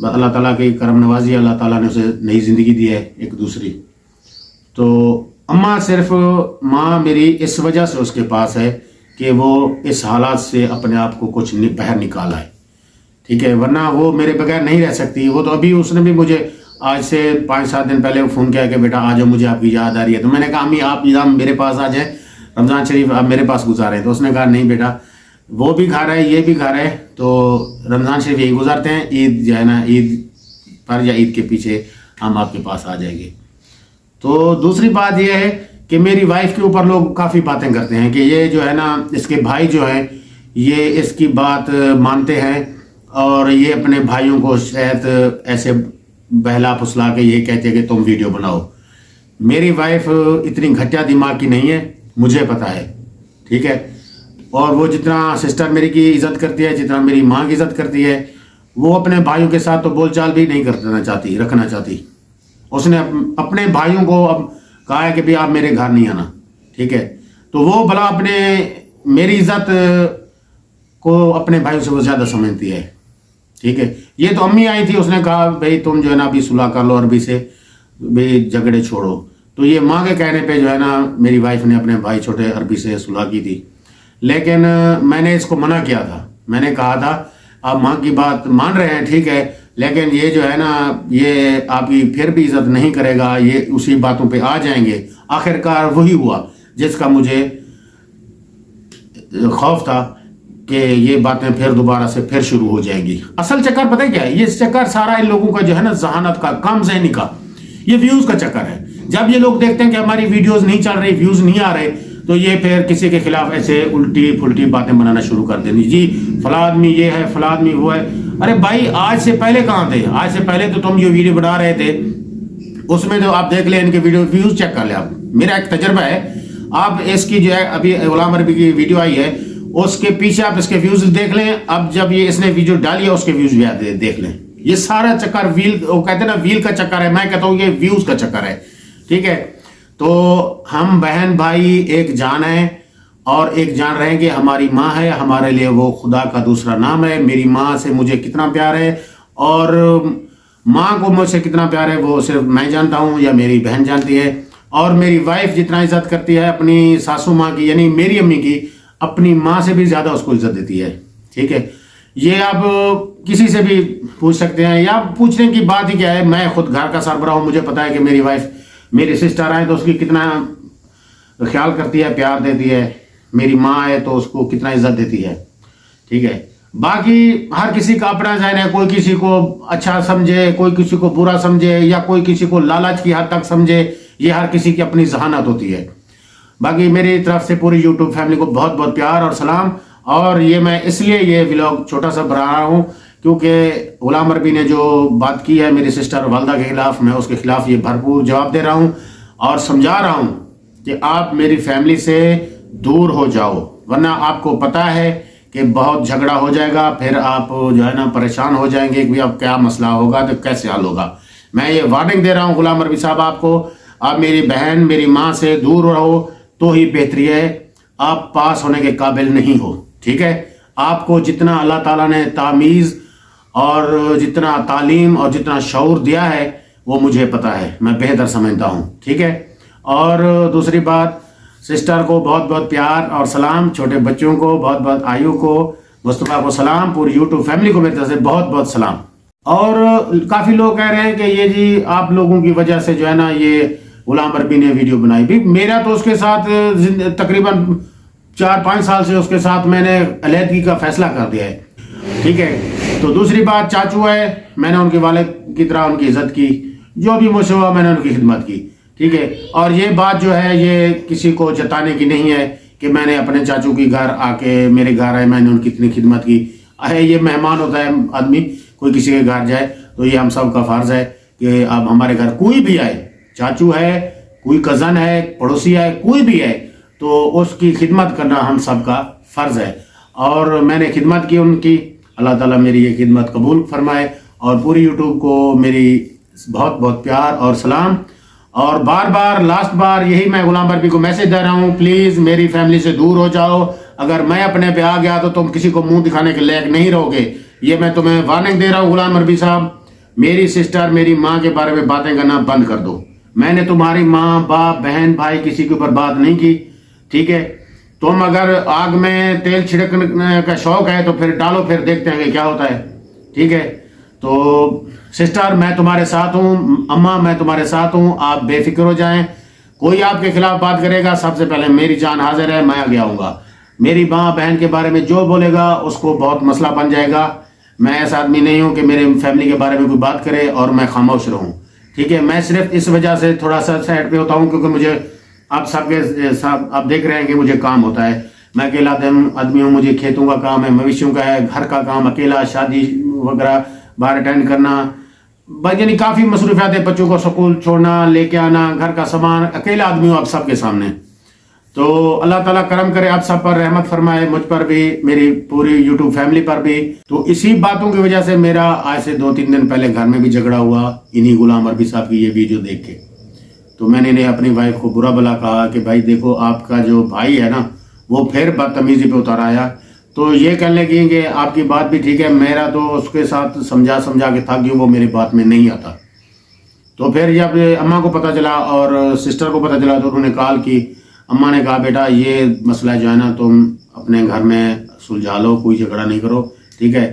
اللہ تعالیٰ کی کرم نوازی, اللہ تعالیٰ نے اسے نئی زندگی دی ہے ایک دوسری. تو اماں صرف ماں میری اس وجہ سے اس کے پاس ہے کہ وہ اس حالات سے اپنے آپ کو کچھ باہر نکالا ہے, ٹھیک ہے, ورنہ وہ میرے بغیر نہیں رہ سکتی. وہ تو ابھی اس نے بھی مجھے آج سے 5-7 دن پہلے فون کیا کہ بیٹا آ جاؤ, مجھے آپ کی یاد آ رہی ہے. تو میں نے کہا امی آپ میرے پاس آ جائیں, رمضان شریف آپ میرے پاس گزاریں. تو اس نے کہا نہیں بیٹا, وہ بھی گھر ہے یہ بھی گھر ہے, تو رمضان شریف یہی گزارتے ہیں, عید جو ہے نا عید پر یا عید کے پیچھے ہم آپ کے پاس آ جائیں گے. تو دوسری بات یہ ہے کہ میری وائف کے اوپر لوگ کافی باتیں کرتے ہیں کہ یہ جو ہے نا اس کے بھائی جو ہیں یہ اس کی بات مانتے ہیں اور یہ اپنے بھائیوں کو شاید ایسے بہلا پھسلا کے یہ کہتے ہیں کہ تم ویڈیو بناؤ. میری وائف اتنی گھٹیا دماغ کی نہیں ہے, مجھے پتہ ہے, ٹھیک ہے. اور وہ جتنا سسٹر میری کی عزت کرتی ہے, جتنا میری ماں کی عزت کرتی ہے, وہ اپنے بھائیوں کے ساتھ تو بول چال بھی نہیں رکھنا چاہتی. اس نے اپنے بھائیوں کو اب کہا ہے کہ بھی آپ میرے گھر نہیں آنا, ٹھیک ہے. تو وہ بھلا میری عزت کو اپنے بھائیوں سے وہ زیادہ سمجھتی ہے, ٹھیک ہے. یہ تو امی آئی تھی, اس نے کہا بھائی تم جو ہے نا ابھی صلح کر لو, عربی سے بھی جھگڑے چھوڑو. تو یہ ماں کے کہنے پہ جو ہے نا میری وائف نے اپنے بھائی چھوٹے عربی سے صلح کی تھی. لیکن میں نے اس کو منع کیا تھا, میں نے کہا تھا آپ ماں کی بات مان رہے ہیں ٹھیک ہے, لیکن یہ جو ہے نا یہ آپ کی پھر بھی عزت نہیں کرے گا, یہ اسی باتوں پہ آ جائیں گے. آخرکار وہی ہوا جس کا مجھے خوف تھا کہ یہ باتیں پھر دوبارہ سے پھر شروع ہو جائیں گی. اصل چکر پتہ کیا ہے, یہ چکر سارا ان لوگوں کا جو ہے نا ذہانت کا, کم ذہنی کا, یہ ویوز کا چکر ہے. جب یہ لوگ دیکھتے ہیں کہ ہماری ویڈیوز نہیں چل رہی, ویوز نہیں آ رہے, تو یہ پھر کسی کے خلاف ایسے الٹی پھلٹی باتیں بنانا شروع کر دیں. جی فلاں آدمی یہ ہے, فلاں آدمی وہ ہے. ارے بھائی آج سے پہلے کہاں تھے؟ آج سے پہلے تو تم جو ویڈیو بنا رہے تھے اس میں تو آپ دیکھ لیں, ان کے ویڈیو ویوز چیک کر لیں. آپ میرا ایک تجربہ ہے, آپ اس کی جو ہے ابھی غلام عربی کی ویڈیو آئی ہے اس کے پیچھے آپ اس کے ویوز دیکھ لیں. اب جب یہ اس نے ویڈیو ڈالی ہے اس کے ویوز بھی دیکھ لیں. یہ سارا چکر ویل, وہ کہتے ہیں نا ویل کا چکر ہے, میں کہتا ہوں یہ ویوز کا چکر ہے, ٹھیک ہے. تو ہم بہن بھائی ایک جان ہیں اور ایک جان رہیں گے. ہماری ماں ہے, ہمارے لیے وہ خدا کا دوسرا نام ہے. میری ماں سے مجھے کتنا پیار ہے اور ماں کو مجھ سے کتنا پیار ہے وہ صرف میں جانتا ہوں یا میری بہن جانتی ہے. اور میری وائف جتنا عزت کرتی ہے اپنی ساسو ماں کی, یعنی میری امی کی, اپنی ماں سے بھی زیادہ اس کو عزت دیتی ہے, ٹھیک ہے. یہ آپ کسی سے بھی پوچھ سکتے ہیں, یا پوچھنے کی بات ہی کیا ہے. میں خود گھر کا سربراہ ہوں, مجھے پتا ہے کہ میری وائف میری سسٹر آئے تو اس کی کتنا خیال کرتی ہے, پیار دیتی ہے. میری ماں ہے تو اس کو کتنا عزت دیتی ہے, ٹھیک ہے. باقی ہر کسی کا اپنا ذہن ہے, کوئی کسی کو اچھا سمجھے, کوئی کسی کو برا سمجھے, یا کوئی کسی کو لالچ کی حد تک سمجھے. یہ ہر کسی کی اپنی ذہانت ہوتی ہے. باقی میری طرف سے پوری یوٹیوب فیملی کو بہت بہت پیار اور سلام. اور یہ میں اس لیے یہ ولاگ چھوٹا سا بنا رہا ہوں کیونکہ غلام عربی نے جو بات کی ہے میری سسٹر والدہ کے خلاف, میں اس کے خلاف یہ بھرپور جواب دے رہا ہوں اور سمجھا رہا ہوں کہ آپ میری فیملی سے دور ہو جاؤ, ورنہ آپ کو پتہ ہے کہ بہت جھگڑا ہو جائے گا. پھر آپ جو ہے نا پریشان ہو جائیں گے کہ اب کیا مسئلہ ہوگا تو کیسے حل ہوگا. میں یہ وارننگ دے رہا ہوں غلام عربی صاحب آپ کو, آپ میری بہن میری ماں سے دور رہو تو ہی بہتری ہے. آپ پاس ہونے کے قابل نہیں ہو, ٹھیک ہے. آپ کو جتنا اللہ تعالیٰ نے تمیز اور جتنا تعلیم اور جتنا شعور دیا ہے وہ مجھے پتہ ہے, میں بہتر سمجھتا ہوں, ٹھیک ہے. اور دوسری بات, سسٹر کو بہت بہت پیار اور سلام, چھوٹے بچوں کو بہت بہت, آیو کو, مصطفیٰ کو سلام, پوری یوٹیوب فیملی کو میری طرف سے بہت بہت سلام. اور کافی لوگ کہہ رہے ہیں کہ یہ جی آپ لوگوں کی وجہ سے جو ہے نا یہ غلام عربی نے ویڈیو بنائی. بھی میرا تو اس کے ساتھ تقریباً 4-5 سال سے اس کے ساتھ میں نے علیحدگی کا فیصلہ کر دیا ہے, ٹھیک ہے. تو دوسری بات, چاچو ہے, میں نے ان کے والد کی طرح ان کی عزت کی, جو بھی مجھ سے ہوا میں نے ان کی خدمت کی, ٹھیک ہے. اور یہ بات جو ہے یہ کسی کو جتانے کی نہیں ہے کہ میں نے اپنے چاچو کی گھر آ کے میرے گھر آئے میں نے ان کی اتنی خدمت کی. یہ مہمان ہوتا ہے آدمی, کوئی کسی کے گھر جائے تو یہ ہم سب کا فرض ہے کہ اب ہمارے گھر کوئی بھی آئے, چاچو ہے, کوئی کزن ہے, پڑوسی ہے, کوئی بھی ہے, تو اس کی خدمت کرنا ہم سب کا فرض ہے. اور میں نے خدمت کی ان کی, اللہ تعالیٰ میری یہ خدمت قبول فرمائے. اور پوری یوٹیوب کو میری بہت بہت پیار اور سلام. اور بار بار لاسٹ بار یہی میں غلام عربی کو میسج دے رہا ہوں, پلیز میری فیملی سے دور ہو جاؤ. اگر میں اپنے پہ آ گیا تو تم کسی کو منہ دکھانے کے لائق نہیں رہو گے. یہ میں تمہیں وارننگ دے رہا ہوں غلام عربی صاحب, میری سسٹر میری ماں کے بارے میں باتیں کرنا بند کر دو. میں نے تمہاری ماں باپ بہن بھائی کسی کے اوپر بات نہیں کی, ٹھیک ہے. تم اگر آگ میں تیل چھڑکنے کا شوق ہے تو پھر ڈالو, پھر دیکھتے ہیں کہ کیا ہوتا ہے, ٹھیک ہے. تو سسٹر میں تمہارے ساتھ ہوں, اماں میں تمہارے ساتھ ہوں, آپ بے فکر ہو جائیں. کوئی آپ کے خلاف بات کرے گا سب سے پہلے میری جان حاضر ہے, میں آگے آؤں گا. میری ماں بہن کے بارے میں جو بولے گا اس کو بہت مسئلہ بن جائے گا. میں ایسا آدمی نہیں ہوں کہ میرے فیملی کے بارے میں کوئی بات کرے اور میں خاموش رہوں, ٹھیک ہے. میں صرف اس وجہ سے تھوڑا سا سائڈ پہ ہوتا ہوں کیونکہ مجھے آپ سب کے آپ دیکھ رہے ہیں کہ مجھے کام ہوتا ہے. میں اکیلا آدمی ہوں, مجھے کھیتوں کا کام ہے, مویشیوں کا ہے, گھر کا کام اکیلا, شادی وغیرہ باہر اٹینڈ کرنا, یعنی کافی مصروفیات ہے. بچوں کو سکول چھوڑنا, لے کے آنا, گھر کا سامان, اکیلا آدمی ہوں آپ سب کے سامنے. تو اللہ تعالیٰ کرم کرے آپ سب پر, رحمت فرمائے, مجھ پر بھی, میری پوری یوٹیوب فیملی پر بھی. تو اسی باتوں کی وجہ سے میرا آج سے 2-3 دن پہلے گھر میں بھی جھگڑا ہوا انہی غلام عربی صاحب کی یہ ویڈیو دیکھ کے. تو میں نے اپنی وائف کو برا بلا کہا کہ بھائی دیکھو آپ کا جو بھائی ہے نا وہ پھر بدتمیزی پہ اتر آیا. تو یہ کہنے لگی کہ آپ کی بات بھی ٹھیک ہے, میرا تو اس کے ساتھ سمجھا کے تھک گئی, وہ میری بات میں نہیں آتا. تو پھر جب اماں کو پتہ چلا اور سسٹر کو پتہ چلا تو انہوں نے کال کی. اماں نے کہا بیٹا یہ مسئلہ جو ہے نا تم اپنے گھر میں سلجھا لو, کوئی جھگڑا نہیں کرو, ٹھیک ہے.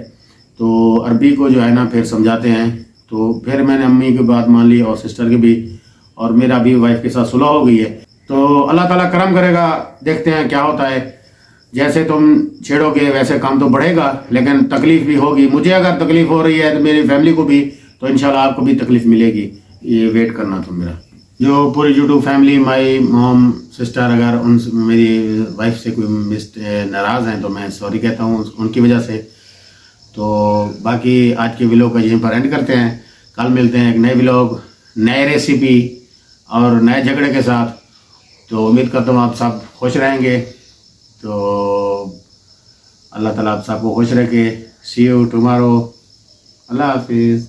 تو عربی کو جو ہے نا پھر سمجھاتے ہیں. تو پھر میں نے امی کی بات مان لی اور سسٹر کی بھی, اور میرا بھی وائف کے ساتھ صلح ہو گئی ہے. تو اللہ تعالیٰ کرم کرے گا, دیکھتے ہیں کیا ہوتا ہے. جیسے تم چھیڑو گے ویسے کام تو بڑھے گا, لیکن تکلیف بھی ہوگی. مجھے اگر تکلیف ہو رہی ہے تو میری فیملی کو بھی, تو انشاءاللہ آپ کو بھی تکلیف ملے گی. یہ ویٹ کرنا تم میرا. جو پوری یوٹیوب فیملی, مائی موم سسٹر, اگر میری وائف سے کوئی ناراض ہیں تو میں سوری کہتا ہوں ان کی وجہ سے. تو باقی آج کے ویلوگ کا یہیں پر اینڈ کرتے ہیں. کل ملتے ہیں ایک نئے ویلوگ, نئے ریسیپی اور نئے جھگڑے کے ساتھ. تو امید کرتا ہوں آپ سب خوش رہیں گے. تو اللہ تعالیٰ آپ سب کو خوش رکھے. سی یو ٹمارو. اللہ حافظ.